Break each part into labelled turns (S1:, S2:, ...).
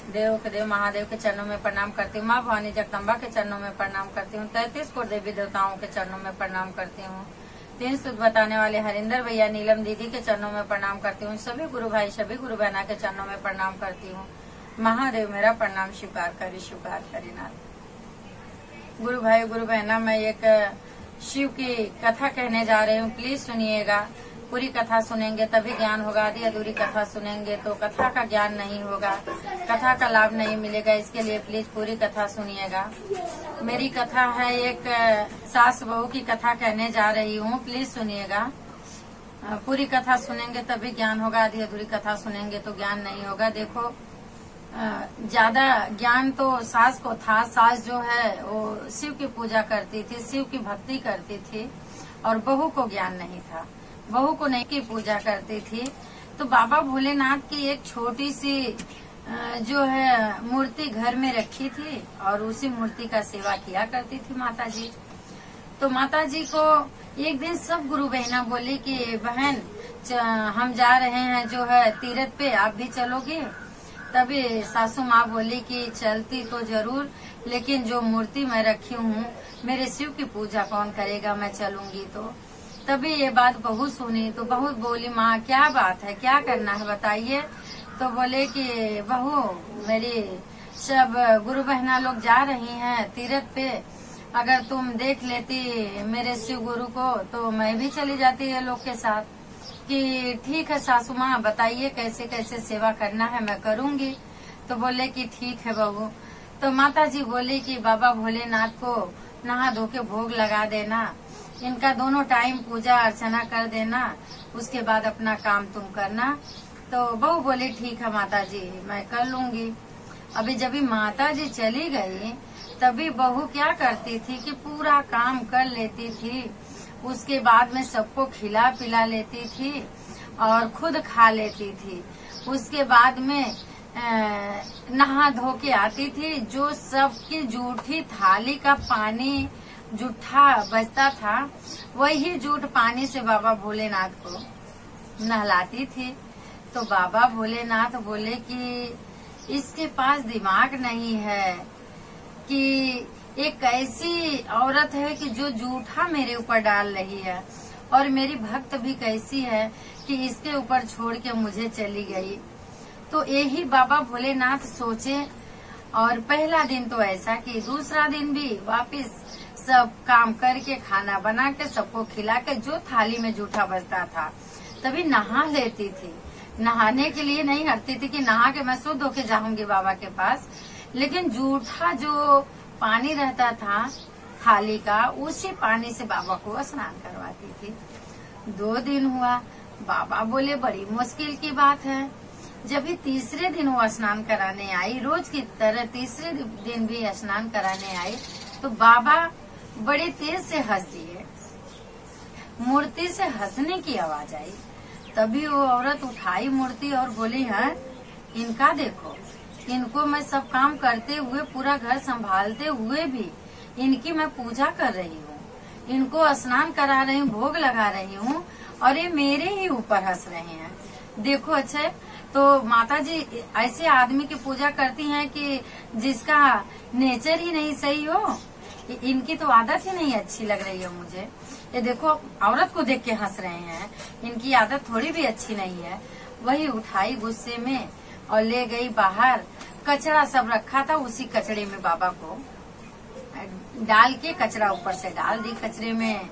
S1: देव के देव महादेव के चरणों में प्रणाम करती हूँ। माँ भवानी जगदम्बा के चरणों में प्रणाम करती हूँ। 33 करोड़ देवी देवताओं के चरणों में प्रणाम करती हूँ। 3 सूत्र बताने वाले हरिंदर भैया, नीलम दीदी के चरणों में प्रणाम करती हूँ। सभी गुरु भाई, सभी गुरु बहना के चरणों में प्रणाम करती हूँ। महादेव मेरा प्रणाम स्वीकार करी नाथ। गुरु भाई, गुरु बहना, मैं एक शिव की कथा कहने जा रही हूँ। प्लीज सुनिएगा। पूरी कथा सुनेंगे तभी ज्ञान होगा। आधी अधूरी कथा सुनेंगे तो कथा का ज्ञान नहीं होगा, कथा का लाभ नहीं मिलेगा। इसके लिए प्लीज पूरी कथा सुनिएगा। मेरी कथा है, एक सास बहू की कथा कहने जा रही हूँ। प्लीज सुनिएगा। पूरी कथा सुनेंगे तभी ज्ञान होगा। आधी अधूरी कथा सुनेंगे तो ज्ञान नहीं होगा। देखो, ज्यादा ज्ञान तो सास को था। सास जो है वो शिव की पूजा करती थी, शिव की भक्ति करती थी, और बहू को ज्ञान नहीं था। बहू को नहीं की पूजा करती थी। तो बाबा भोलेनाथ की एक छोटी सी जो है मूर्ति घर में रखी थी, और उसी मूर्ति का सेवा किया करती थी माता जी। तो माता जी को एक दिन सब गुरु बहना बोली कि बहन, हम जा रहे हैं जो है तीर्थ पे, आप भी चलोगे? तभी सासू माँ बोली कि चलती तो जरूर, लेकिन जो मूर्ति मैं रखी हूँ, मेरे शिव की पूजा कौन करेगा? मैं चलूंगी तो। तभी ये बात बहू सुनी तो बहू बोली, माँ क्या बात है, क्या करना है बताइए। तो बोले कि बहू, मेरी सब गुरु बहना लोग जा रही हैं तीर्थ पे, अगर तुम देख लेती मेरे शिव गुरु को तो मैं भी चली जाती है लोग के साथ। कि ठीक है सासू माँ, बताइए कैसे कैसे सेवा करना है, मैं करूंगी। तो बोले कि ठीक है बहू। तो माता जी बोली कि बाबा भोलेनाथ को नहा धो के भोग लगा देना, इनका दोनों टाइम पूजा अर्चना कर देना, उसके बाद अपना काम तुम करना। तो बहू बोली ठीक है माता जी, मैं कर लूंगी। अभी जब माता जी चली गई तभी बहू क्या करती थी कि पूरा काम कर लेती थी, उसके बाद में सबको खिला पिला लेती थी और खुद खा लेती थी। उसके बाद में नहा धो के आती थी। जो सबकी जूठी थाली का पानी जूठा बचता था, वही जूठ पानी से बाबा भोलेनाथ को नहलाती थी। तो बाबा भोलेनाथ बोले कि इसके पास दिमाग नहीं है, कि एक ऐसी औरत है कि जो जूठा मेरे ऊपर डाल रही है, और मेरी भक्त भी कैसी है कि इसके ऊपर छोड़ के मुझे चली गई। तो यही बाबा भोलेनाथ सोचे, और पहला दिन तो ऐसा कि दूसरा दिन भी वापस सब काम करके, खाना बना के, सबको खिला के, जो थाली में जूठा बचता था तभी नहा लेती थी। नहाने के लिए नहीं हटती थी कि नहा के मैं शुद्ध होके जाऊंगी बाबा के पास, लेकिन जूठा जो पानी रहता था थाली का, उसी पानी से बाबा को स्नान करवाती थी। 2 दिन हुआ। बाबा बोले बड़ी मुश्किल की बात है। जब भी तीसरे दिन वो स्नान कराने आई, रोज की तरह तीसरे दिन भी स्नान कराने आई, तो बाबा बड़े तेज से हंस दिए। मूर्ति से हंसने की आवाज आई। तभी वो औरत उठाई मूर्ति और बोली, है इनका देखो, इनको मैं सब काम करते हुए, पूरा घर संभालते हुए भी इनकी मैं पूजा कर रही हूँ, इनको स्नान करा रही हूँ, भोग लगा रही हूँ, और ये मेरे ही ऊपर हंस रहे हैं। देखो अच्छे, तो माता जी ऐसे आदमी की पूजा करती हैं कि जिसका नेचर ही नहीं सही हो। इनकी तो आदत ही नहीं अच्छी लग रही है मुझे। ये देखो, औरत को देख के हंस रहे हैं, इनकी आदत थोड़ी भी अच्छी नहीं है। वही उठाई गुस्से में और ले गई बाहर। कचरा सब रखा था, उसी कचड़े में बाबा को डाल के, कचरा ऊपर से डाल दी, कचरे में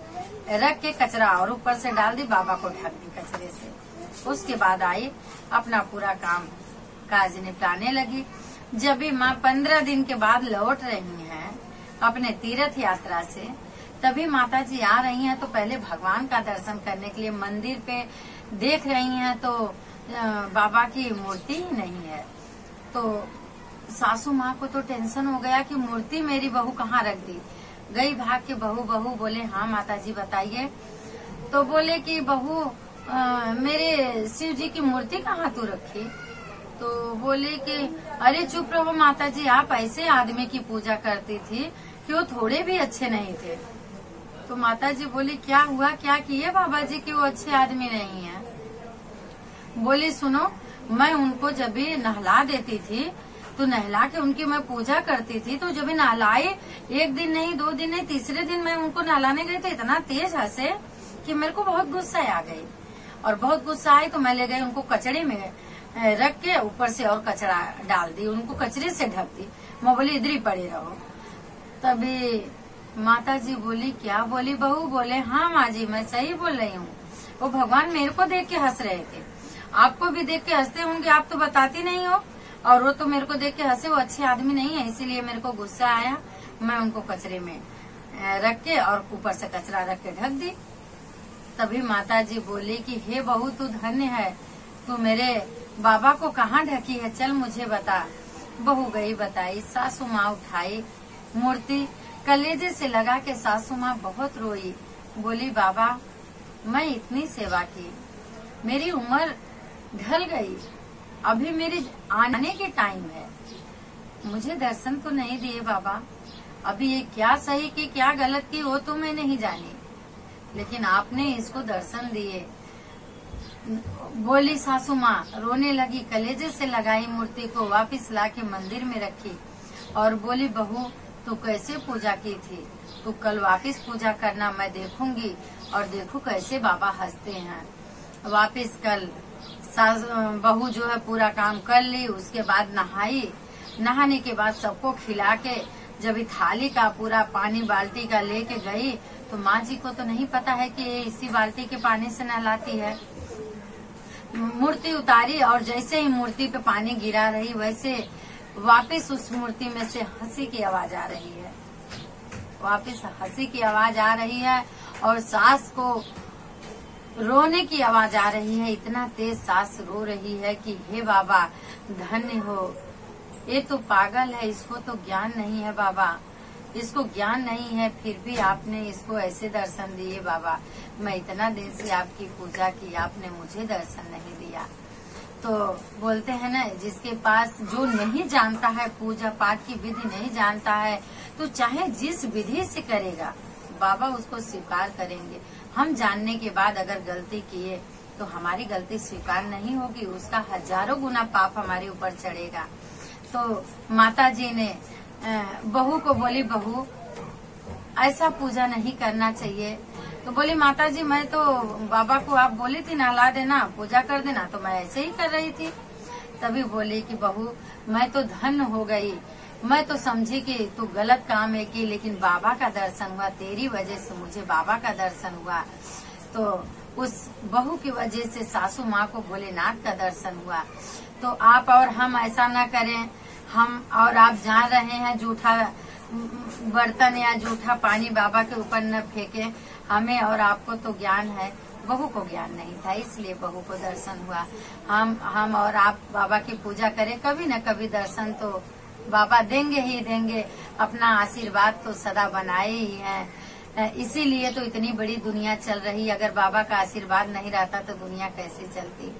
S1: रख के कचरा और ऊपर से डाल दी, बाबा को ढक दी कचरे से। उसके बाद आई, अपना पूरा काम काज निपटाने लगी। जब भी माँ 15 दिन के बाद लौट रही हैं अपने तीर्थ यात्रा से, तभी माता जी आ रही हैं। तो पहले भगवान का दर्शन करने के लिए मंदिर पे देख रही हैं, तो बाबा की मूर्ति ही नहीं है। तो सासू माँ को तो टेंशन हो गया कि मूर्ति मेरी बहू कहाँ रख दी। गई भाग के, बहू बोले, हाँ माता जी बताइए। तो बोले कि बहू, मेरे शिव जी की मूर्ति कहाँ तू रखी? तो बोले कि अरे चुप रहो माता जी, आप ऐसे आदमी की पूजा करती थी कि वो थोड़े भी अच्छे नहीं थे। तो माता जी बोली, क्या हुआ, क्या किए बाबा जी कि वो अच्छे आदमी नहीं है? बोली सुनो, मैं उनको जब भी नहला देती थी तो नहला के उनकी मैं पूजा करती थी। तो जब नहलाए, एक दिन नहीं, 2 दिन नहीं, तीसरे दिन मैं उनको नहलाने गई तो इतना तेज हंसे कि मेरे को बहुत गुस्सा आ गई। और बहुत गुस्सा आई तो मैं ले गई उनको कचड़े में रख के ऊपर से और कचरा डाल दी, उनको कचरे से ढक दी। मैं बोली इधर ही पड़े रहो। तभी माता जी बोली क्या बोली बहू? बोले हाँ माँ जी मैं सही बोल रही हूँ। वो भगवान मेरे को देख के हंस रहे थे, आपको भी देख के हंसते होंगे, आप तो बताती नहीं हो। और वो तो मेरे को देख के हंसे, वो अच्छे आदमी नहीं है, इसीलिए मेरे को गुस्सा आया। मैं उनको कचरे में रख के और ऊपर से कचरा रख के ढक दी। तभी माता जी बोली कि हे बहू तू धन्य है, तू मेरे बाबा को कहाँ ढकी है, चल मुझे बता। बहू गई बताई, सासू माँ उठाई मूर्ति कलेजे से लगा के सासू माँ बहुत रोई। बोली बाबा मैं इतनी सेवा की, मेरी उम्र ढल गई, अभी मेरे आने के टाइम है, मुझे दर्शन तो नहीं दिए बाबा। अभी ये क्या सही की क्या गलत की वो तो मैं नहीं जानी, लेकिन आपने इसको दर्शन दिए। बोली सासू माँ, रोने लगी, कलेजे से लगाई मूर्ति को वापस ला के मंदिर में रखी और बोली बहू तू कैसे पूजा की थी, तू कल वापस पूजा करना, मैं देखूंगी और देखू कैसे बाबा हंसते हैं। वापस कल बहू जो है पूरा काम कर ली। उसके बाद नहाई, नहाने के बाद सबको खिला के जब थाली का पूरा पानी बाल्टी का लेके गई तो माँ जी को तो नहीं पता है कि ये इसी बाल्टी के पानी से नहलाती है। मूर्ति उतारी और जैसे ही मूर्ति पे पानी गिरा रही वैसे वापस उस मूर्ति में से हंसी की आवाज आ रही है, वापस हंसी की आवाज आ रही है और सास को रोने की आवाज आ रही है। इतना तेज सास रो रही है कि हे बाबा धन्य हो, ये तो पागल है, इसको तो ज्ञान नहीं है बाबा, इसको ज्ञान नहीं है, फिर भी आपने इसको ऐसे दर्शन दिए बाबा। मैं इतना दिन से आपकी पूजा की, आपने मुझे दर्शन नहीं दिया। तो बोलते हैं ना, जिसके पास जो नहीं जानता है, पूजा पाठ की विधि नहीं जानता है, तो चाहे जिस विधि से करेगा बाबा उसको स्वीकार करेंगे। हम जानने के बाद अगर गलती किए तो हमारी गलती स्वीकार नहीं होगी, उसका हजारों गुना पाप हमारे ऊपर चढ़ेगा। तो माता जी ने बहू को बोली बहू ऐसा पूजा नहीं करना चाहिए। तो बोली माता जी मैं तो बाबा को आप बोली थी नहला देना, पूजा कर देना, तो मैं ऐसे ही कर रही थी। तभी बोली कि बहू मैं तो धन्य हो गई, मैं तो समझी कि तू गलत काम है की, लेकिन बाबा का दर्शन हुआ, तेरी वजह से मुझे बाबा का दर्शन हुआ। तो उस बहू की वजह से सासू माँ को भोलेनाथ का दर्शन हुआ। तो आप और हम ऐसा न करें, हम और आप जान रहे हैं जूठा बर्तन या जूठा पानी बाबा के ऊपर न फेंके। हमें और आपको तो ज्ञान है, बहू को ज्ञान नहीं था, इसलिए बहू को दर्शन हुआ। हम और आप बाबा की पूजा करें, कभी न कभी दर्शन तो बाबा देंगे ही देंगे, अपना आशीर्वाद तो सदा बनाए ही हैं। इसीलिए तो इतनी बड़ी दुनिया चल रही। अगर बाबा का आशीर्वाद नहीं रहता तो दुनिया कैसे चलती।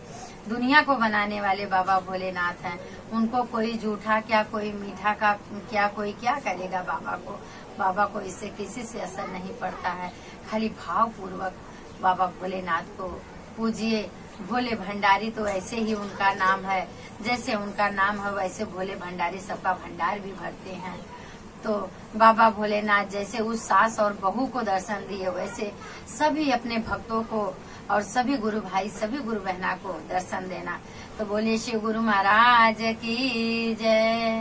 S1: दुनिया को बनाने वाले बाबा भोलेनाथ हैं, उनको कोई जूठा क्या कोई मीठा का क्या कोई क्या करेगा बाबा को। बाबा को इससे किसी से असर नहीं पड़ता है। खाली भाव पूर्वक बाबा भोलेनाथ को पूजिए। भोले भंडारी तो ऐसे ही उनका नाम है, जैसे उनका नाम है वैसे भोले भंडारी सबका भंडार भी भरते हैं। तो बाबा भोलेनाथ जैसे उस सास और बहू को दर्शन दिए, वैसे सभी अपने भक्तों को और सभी गुरु भाई सभी गुरु बहना को दर्शन देना। तो बोलिए शिव गुरु महाराज की जय।